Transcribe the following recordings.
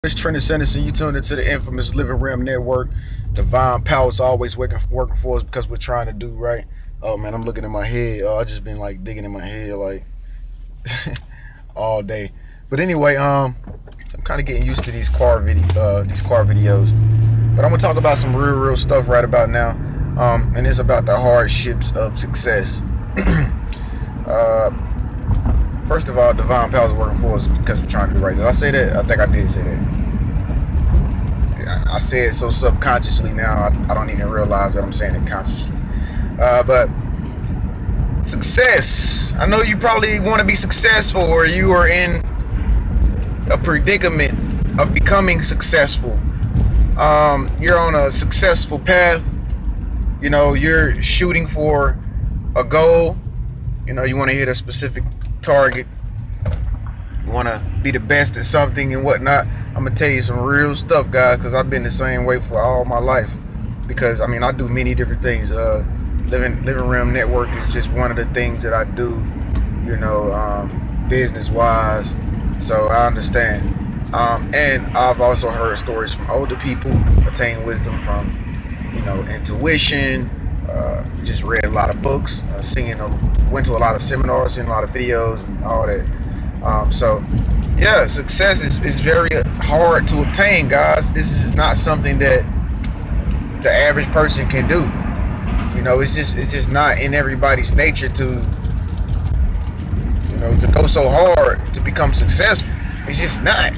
It's Trent Sanderson. You tuned into the infamous Living Realm Network. Divine Power's always working for us because we're trying to do right. Oh man, I'm looking in my head. I just been like digging in my head like all day. But anyway, I'm kind of getting used to these car videos. But I'm gonna talk about some real stuff right about now. And it's about the hardships of success. First of all, Divine Power is working for us because we're trying to do right. Did I say that? I think I did say that. I say it so subconsciously now, I don't even realize that I'm saying it consciously. But success. I know you probably want to be successful, or you are in a predicament of becoming successful. You're on a successful path. You know, you're shooting for a goal. You know, you want to hit a specific target. You want to be the best at something and whatnot. I'm gonna tell you some real stuff, guys, because I've been the same way for all my life. Because I mean, I do many different things. Living Realm Network is just one of the things that I do, you know, business wise. So I understand. And I've also heard stories from older people, attain wisdom from, you know, intuition. Just read a lot of books, went to a lot of seminars, seen a lot of videos and all that. So yeah, success is very hard to obtain, guys. This is not something that the average person can do. You know, it's just not in everybody's nature to, you know, to go so hard to become successful. It's just not.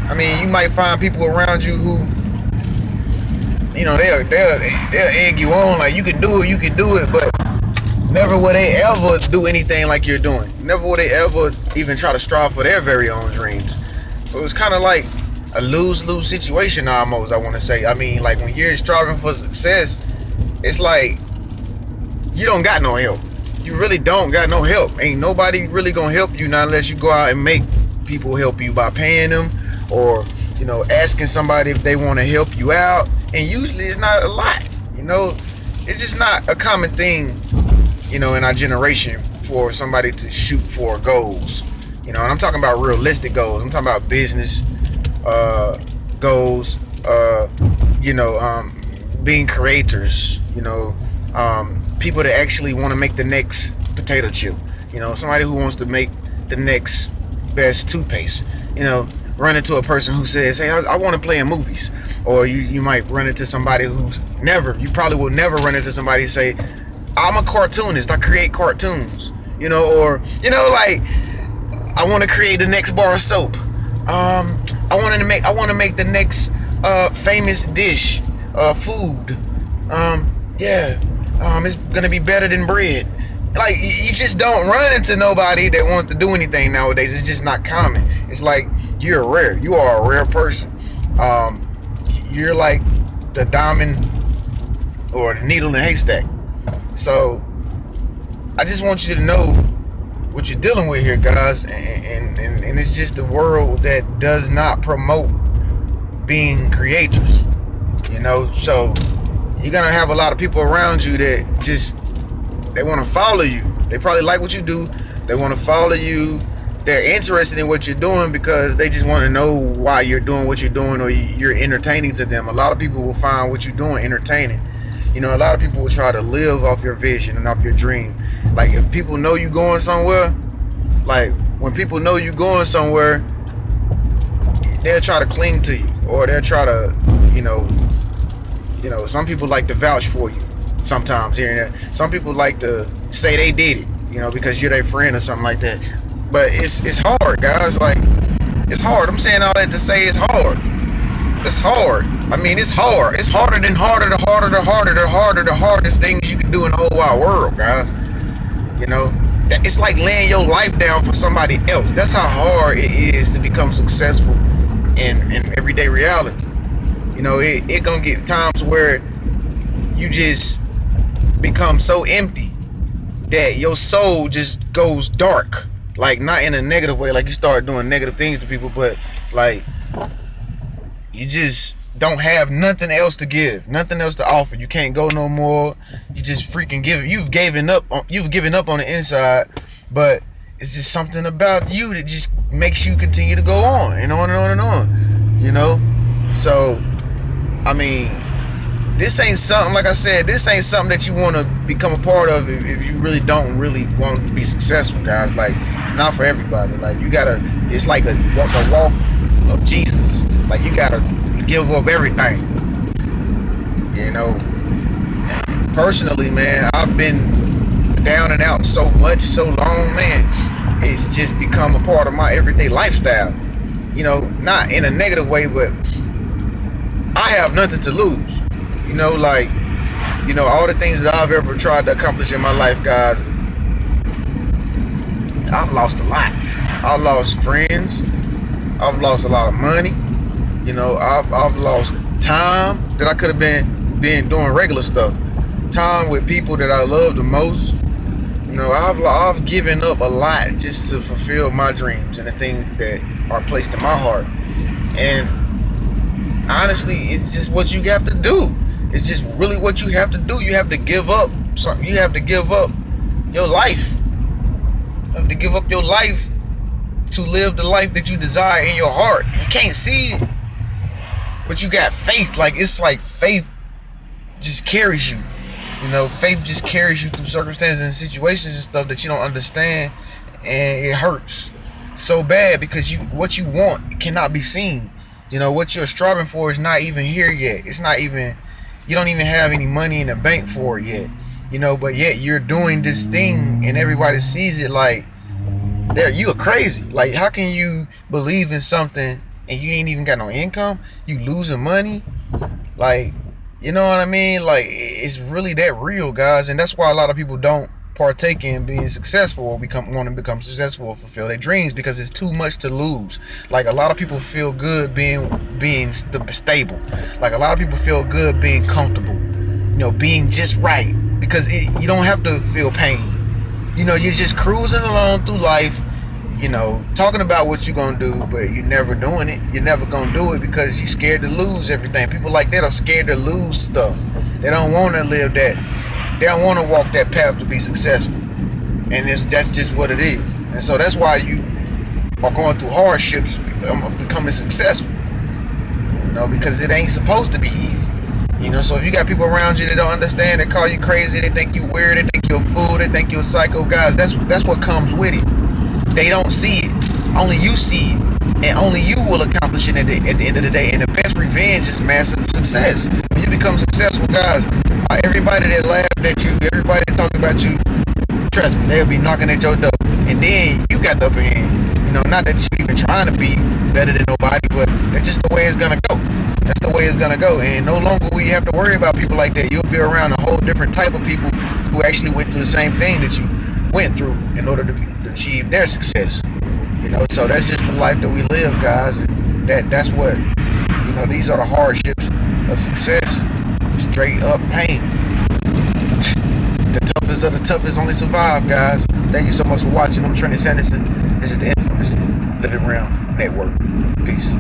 I mean, you might find people around you who, you know, they'll egg you on like you can do it, but never will they ever do anything like you're doing. Never will they ever even try to strive for their very own dreams. So it's kind of like a lose-lose situation almost, I want to say. I mean, like when you're striving for success, it's like you don't got no help. You really don't got no help. Ain't nobody really gonna help you now unless you go out and make people help you by paying them, or, you know, asking somebody if they want to help you out. And usually it's not a lot, you know. It's just not a common thing, you know, in our generation for somebody to shoot for goals, you know. And I'm talking about realistic goals. I'm talking about business goals, you know, being creators, you know, people that actually want to make the next potato chip, you know, somebody who wants to make the next best toothpaste, you know. Run into a person who says, hey, I want to play in movies. Or you might run into somebody who's you probably will never run into somebody and say, I'm a cartoonist, I create cartoons, you know. Or, you know, like, I want to create the next bar of soap. I want to make the next famous dish, food. It's gonna be better than bread. Like, you just don't run into nobody that wants to do anything nowadays. It's just not common. It's like you are a rare person. You're like the diamond or the needle in the haystack. So I just want you to know what you're dealing with here, guys. And it's just a world that does not promote being creators, you know. So you're gonna have a lot of people around you that just, they want to follow you. They probably like what you do. They want to follow you. They're interested in what you're doing because they just want to know why you're doing what you're doing, or you're entertaining to them. A lot of people will find what you're doing entertaining. You know, a lot of people will try to live off your vision and off your dream. Like, if people know you going somewhere, like when people know you going somewhere, they'll try to cling to you, or they'll try to, you know, some people like to vouch for you. Sometimes here and there. Some people like to say they did it, you know, because you're their friend or something like that. But it's hard, guys. Like, it's hard. I'm saying all that to say it's hard. It's hard. I mean, it's hard. It's harder than the hardest things you can do in the whole wide world, guys. You know, it's like laying your life down for somebody else. That's how hard it is to become successful in everyday reality. You know, it gonna get times where you just become so empty that your soul just goes dark. Like, not in a negative way, like you start doing negative things to people, but like you just don't have nothing else to give, nothing else to offer. You can't go no more. You just freaking you've given up on the inside, but it's just something about you that just makes you continue to go on and on and on and on. mean, this ain't something, like I said, this ain't something that you want to become a part of if you really don't really want to be successful, guys. Like, it's not for everybody. Like, you gotta, it's like the walk of Jesus. Like, you gotta give up everything, you know. And personally, man, I've been down and out so much, so long, man. It's just become a part of my everyday lifestyle. You know, not in a negative way, but I have nothing to lose. You know, like, you know, all the things that I've ever tried to accomplish in my life, guys, I've lost a lot. I've lost friends. I've lost a lot of money. You know, I've lost time that I could have been doing regular stuff. Time with people that I love the most. You know, I've given up a lot just to fulfill my dreams and the things that are placed in my heart. And honestly, it's just what you have to do. It's just really what you have to do. You have to give up something. You have to give up your life. You have to give up your life to live the life that you desire in your heart. You can't see it, but you got faith. Like, it's like faith just carries you. You know, faith just carries you through circumstances and situations and stuff that you don't understand, and it hurts so bad because what you want cannot be seen. You know, what you're striving for is not even here yet. It's not even, you don't even have any money in the bank for it yet. You know, but yet you're doing this thing and everybody sees it like, you are crazy. Like, how can you believe in something and you ain't even got no income? You losing money? Like, you know what I mean? Like, it's really that real, guys. And that's why a lot of people don't partake in being successful or want to become successful or fulfill their dreams, because it's too much to lose. Like, a lot of people feel good being stable. Like, a lot of people feel good being comfortable, you know, being just right, because you don't have to feel pain. You know, you're just cruising along through life, you know, talking about what you're gonna do, but you're never doing it. You're never gonna do it because you're scared to lose everything. People like that are scared to lose stuff. They don't want to live that. They don't want to walk that path to be successful. And that's just what it is. And so that's why you are going through hardships, becoming successful. You know, because it ain't supposed to be easy. You know, so if you got people around you that don't understand, they call you crazy, they think you weird, they think you're a fool, they think you're a psycho, guys, that's what comes with it. They don't see it. Only you see it. And only you will accomplish it at the end of the day. And the best revenge is massive success. When you become successful, guys, everybody that laughed at you, everybody that talked about you, trust me, they'll be knocking at your door. And then you got the upper hand. You know, not that you're even trying to be better than nobody, but that's just the way it's gonna go. That's the way it's gonna go. And no longer will you have to worry about people like that. You'll be around a whole different type of people who actually went through the same thing that you went through in order to achieve their success. You know, so that's just the life that we live, guys. And that's what, you know, these are the hardships of success. Straight up pain. The toughest of the toughest only survive, guys. Thank you so much for watching. I'm Trent Sanderson. This is the infamous Living Realm Network. Peace.